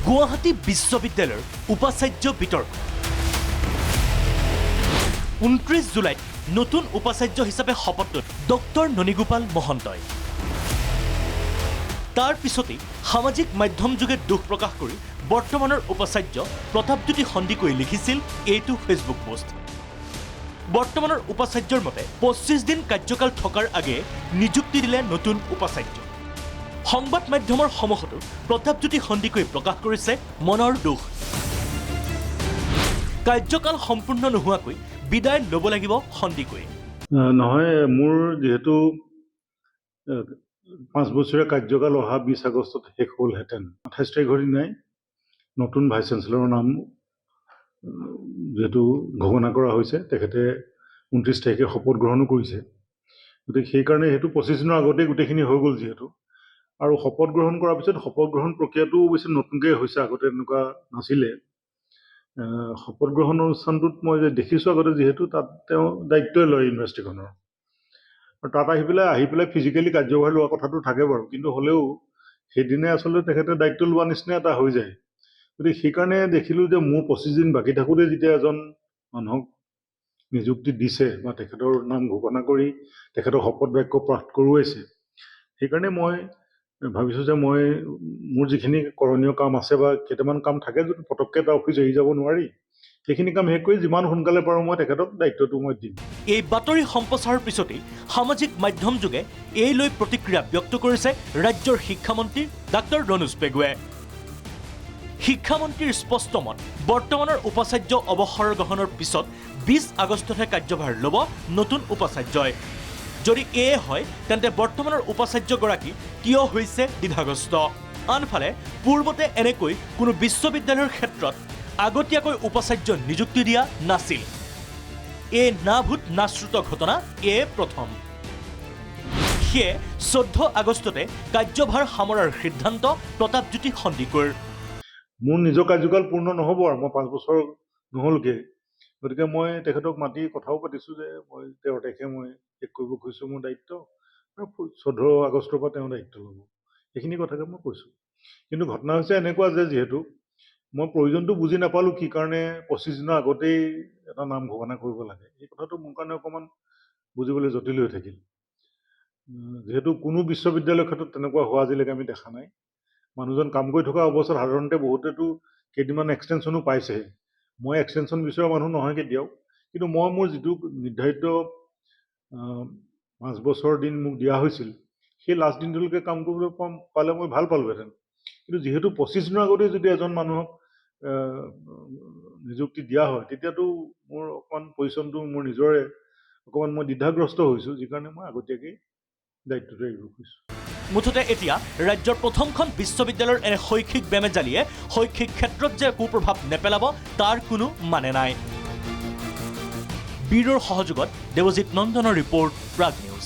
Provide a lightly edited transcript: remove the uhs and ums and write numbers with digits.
গুৱাহাটী বিশ্ববিদ্যালয়ৰ উপাচাৰ্য বিতৰ্ক 29 জুলাইত নতুন উপাচাৰ্য হিচাপে শপত লয় ডক্টৰ ননীগোপাল মহন্তই। তাৰ পিছতেই সামাজিক মাধ্যম যোগে দুখ প্ৰকাশ কৰি বৰ্তমানৰ উপাচাৰ্য প্ৰতাপজ্যোতি সন্দিকৈ লিখিছিল এইটো ফেচবুক পোষ্ট। বৰ্তমানৰ উপাচাৰ্যৰ মতে 25 দিন কাৰ্যকাল থকাৰ আগেয়ে নিযুক্তি দিলে নতুন উপাচাৰ্য। সংবাদ মাধ্যমৰ সন্মুখতো প্ৰতাপজ্যোতি সন্দিকৈ প্ৰকাশ কৰিছে মনৰ দুখ। কাৰ্যকাল সম্পূৰ্ণ নোহোৱাকৈ বিদায় ল'ব লাগিব সন্দিকৈ। নহয়, মোৰ যিহেতু 5 বছৰীয়া কাৰ্যকাল অহা 20 আগষ্টত শেষ হ'লহেঁতেন, 28 তাৰিখৰ দিনাই নতুন ভাইচ চেঞ্চেলৰৰ নাম যিহেতু ঘোষণা কৰা হৈছে, তেখেতে 29 তাৰিখে শপত গ্ৰহণো কৰিছে। গতিকে সেইকাৰণে সেইটো 25 দিনৰ আগতেই গোটেইখিনি হৈ গ'ল যিহেতু। আৰু শপত গ্ৰহণ কৰাৰ পিছত শপত গ্ৰহণ প্ৰক্ৰিয়াটো অৱশ্যে নতুনকৈ হৈছে, আগতে এনেকুৱা নাছিলে। শপত গ্ৰহণ অনুষ্ঠানটোত মই দেখিছোঁ আগতে, যিহেতু তাত তেওঁ দায়িত্বই লয় ইউনিভাৰ্চিটিখনৰ। আৰু তাত আহি পেলাই ফিজিকেলি কাৰ্যভাৰ লোৱা কথাটো থাকে বাৰু, কিন্তু হ'লেও সেইদিনাই আচলতে তেখেতে দায়িত্ব লোৱা নিচিনা এটা হৈ যায়। গতিকে সেইকাৰণে দেখিলোঁ যে মোৰ 25 দিন বাকী থাকোঁতে যেতিয়া এজন মানুহক নিযুক্তি দিছে বা তেখেতৰ নাম ঘোষণা কৰি তেখেতৰ শপত বাক্য পাঠ কৰোৱাইছে, সেইকাৰণে মই ভাবিছোঁ যে মোৰ যিখিনি কৰণীয় কাম আছে বা কেইটামান কাম থাকে, যদি পটককৈ এটা অফিচ এৰি যাব নোৱাৰি, সেইখিনি কাম শেষ কৰি যিমান সোনকালে পাৰোঁ মই তেখেতক দায়িত্বটো মই দিম। এই বাতৰি সম্প্ৰচাৰৰ পিছতেই সামাজিক মাধ্যম যোগে এই লৈ প্ৰতিক্ৰিয়া ব্যক্ত কৰিছে ৰাজ্যৰ শিক্ষামন্ত্ৰী ডাক্তৰ ৰণোজ পেগুৱে। শিক্ষামন্ত্ৰীৰ স্পষ্ট মত, বৰ্তমানৰ উপাচাৰ্য অৱসৰ গ্ৰহণৰ পিছত 20 আগষ্টতহে কাৰ্যভাৰ ল'ব নতুন উপাচাৰ্যই। যদি এয়ে হয়, তেন্তে বৰ্তমানৰ উপাচাৰ্যগৰাকী কিয় হৈছে দ্বিধাগ্ৰস্ত। আনফালে পূৰ্বতে এনেকৈ কোনো বিশ্ববিদ্যালয়ৰ ক্ষেত্ৰত আগতীয়াকৈ উপাচাৰ্য নিযুক্তি দিয়া নাছিল। এই নাভূত নাশ্ৰুত ঘটনা এয়ে প্ৰথম। সেয়ে 14 আগষ্টতে কাৰ্যভাৰ সামৰাৰ সিদ্ধান্ত প্ৰতাপজ্যোতি সন্দিকৈৰ। মোৰ নিজৰ কাৰ্যকাল পূৰ্ণ নহ'ব আৰু মই 5 বছৰ নহ'লগৈ। গতিকে মই তেখেতক মাতি কথাও পাতিছোঁ যে মই 13 তাৰিখে মই শেষ কৰিব খুজিছোঁ মোৰ দায়িত্ব, আৰু 14 আগষ্টৰ পৰা তেওঁ দায়িত্ব ল'ব। সেইখিনি কথাকে মই কৈছোঁ। কিন্তু ঘটনা হৈছে এনেকুৱা যে, যিহেতু মই প্ৰয়োজনটো বুজি নাপালোঁ কি কাৰণে 25 দিনৰ আগতেই এটা নাম ঘোষণা কৰিব লাগে। এই কথাটো মোৰ কাৰণে অকণমান বুজিবলৈ জটিল হৈ থাকিল। যিহেতু কোনো বিশ্ববিদ্যালয়ৰ ক্ষেত্ৰত তেনেকুৱা হোৱা আজিলৈকে আমি দেখা নাই। মানুহজন কাম কৰি থকা অৱস্থাত সাধাৰণতে বহুতেতো কেইদিনমান এক্সটেনশ্যনো পাইছেহে। মই এক্সটেনশ্যন বিচৰা মানুহ নহয় কেতিয়াও, কিন্তু মই মোৰ যিটো নিৰ্ধাৰিত 5 বছৰ দিন মোক দিয়া হৈছিল, সেই লাষ্ট দিনটোলৈকে কাম কৰিবলৈ পালে মই ভাল পালোহেঁতেন। কিন্তু যিহেতু 25 দিনৰ আগতে যদি এজন মানুহক নিযুক্তি দিয়া হয়, তেতিয়াতো মোৰ অকণমান পজিশ্যনটো মোৰ নিজৰে অকণমান মই দ্বিধাগ্ৰস্ত হৈছোঁ, যি কাৰণে মই আগতীয়াকৈ দায়িত্বটো এৰিব খুজিছোঁ। মুঠতে এতিয়া ৰাজ্যৰ প্ৰথমখন বিশ্ববিদ্যালয়ৰ এনে শৈক্ষিক বেমেজালিয়ে শৈক্ষিক ক্ষেত্ৰত যে কুপ্ৰভাৱ নেপেলাব তাৰ কোনো মানে নাই। ব্যুৰোৰ সহযোগত দেৱজিৎ নন্দনৰ ৰিপৰ্ট, প্ৰাগ নিউজ।